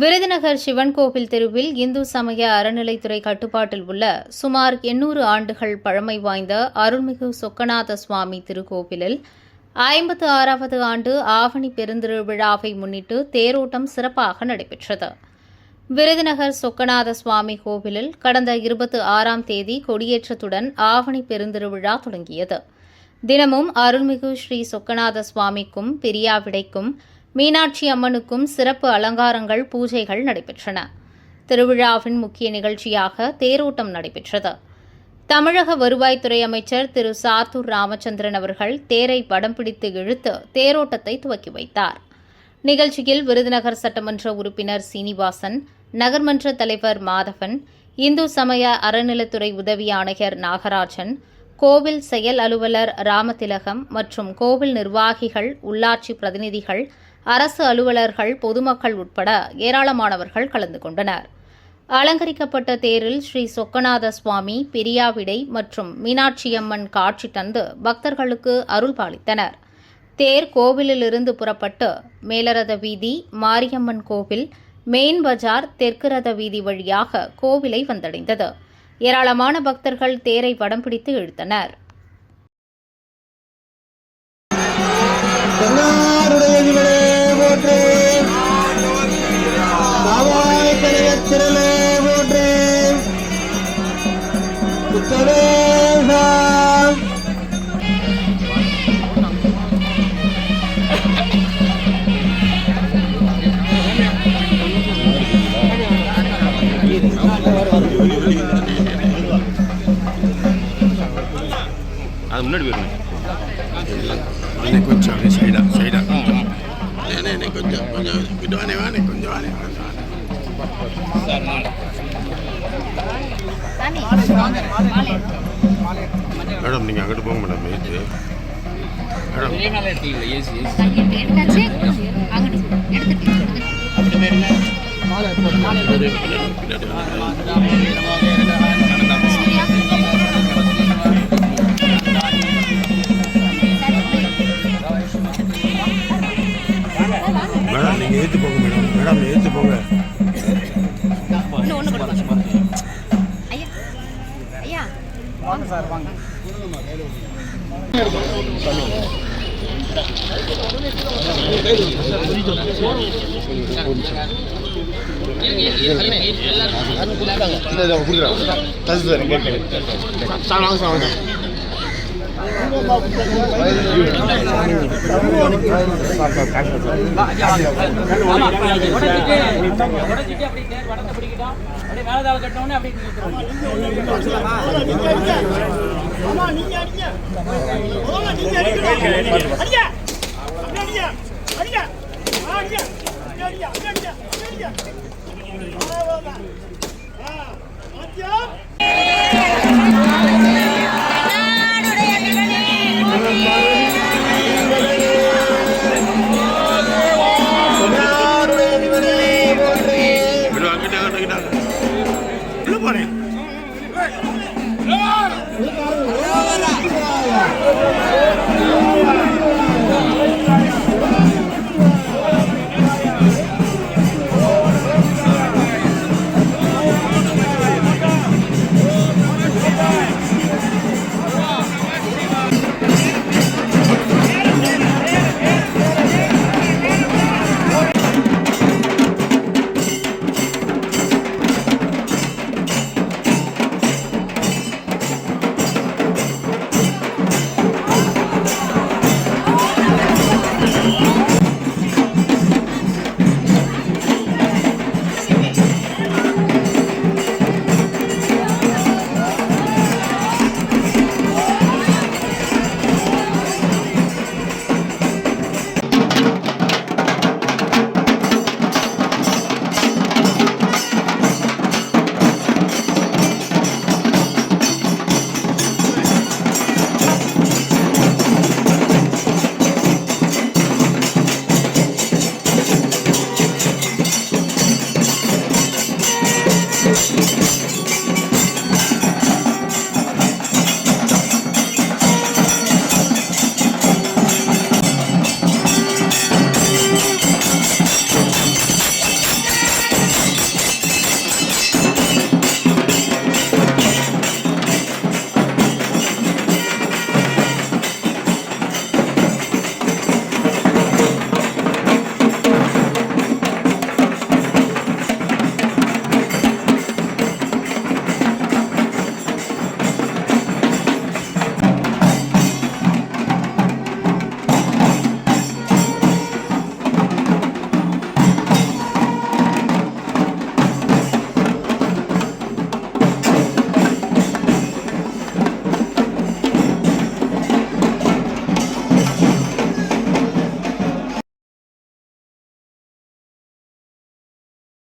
விருதுநகர் சிவன் கோவில் தெருவில் இந்து சமய அறநிலைத்துறை கட்டுப்பாட்டில் உள்ள சுமார் 800 ஆண்டுகள் பழமை வாய்ந்த அருள்மிகு சொக்கநாத சுவாமி திருக்கோவிலில் 56வது ஆண்டு ஆவணி பெருந்திருவிழாவை முன்னிட்டு தேரோட்டம் சிறப்பாக நடைபெற்றது. விருதுநகர் சொக்கநாத சுவாமி கோவிலில் கடந்த 26ஆம் தேதி கொடியேற்றத்துடன் ஆவணி பெருந்திருவிழா தொடங்கியது. தினமும் அருள்மிகு ஸ்ரீ சொக்கநாத சுவாமிக்கும் பெரியாவிடைக்கும் மீனாட்சி அம்மனுக்கும் சிறப்பு அலங்காரங்கள் பூஜைகள் நடைபெற்றன. திருவிழாவின் முக்கிய நிகழ்ச்சியாக தேரோட்டம் நடைபெற்றது. தமிழக வருவாய்த்துறை அமைச்சர் திரு சாத்தூர் ராமச்சந்திரன் அவர்கள் தேரை படம் பிடித்து இழுத்து தேரோட்டத்தை துவக்கி வைத்தார். நிகழ்ச்சியில் விருதுநகர் சட்டமன்ற உறுப்பினர் சீனிவாசன், நகர்மன்ற தலைவர் மாதவன், இந்து சமய அறநிலைத்துறை உதவி ஆணையர் நாகராஜன், கோவில் செயல் அலுவலர் ராமதிலகம் மற்றும் கோவில் நிர்வாகிகள், உள்ளாட்சி பிரதிநிதிகள், அரசு அலுவலர்கள், பொதுமக்கள் உட்பட ஏராளமானவர்கள் கலந்து கொண்டனர். அலங்கரிக்கப்பட்ட தேரில் ஸ்ரீ சொக்கநாத சுவாமி, பெரியாவிடை மற்றும் மீனாட்சியம்மன் காட்சி தந்து பக்தர்களுக்கு அருள் பாலித்தனர். தேர் கோவிலிலிருந்து புறப்பட்டு மேலரத வீதி, மாரியம்மன் கோவில், மெயின் பஜார், தெற்கு ரத வீதி வழியாக கோவிலை வந்தடைந்தது. ஏராளமான பக்தர்கள் தேரை படம் பிடித்து இழுத்தனர். அது முன்னாடி போயிருங்க. கொஞ்சம் சைடா கொஞ்சம் மேடம் நீங்கள் அங்கிட்டு போங்க மேடம். வெயிட்டு மேடம் நீங்கள் ஏற்று போங்க மேடம் ஏற்று போங்க. வாங்க சார் வாங்க. போறேன்.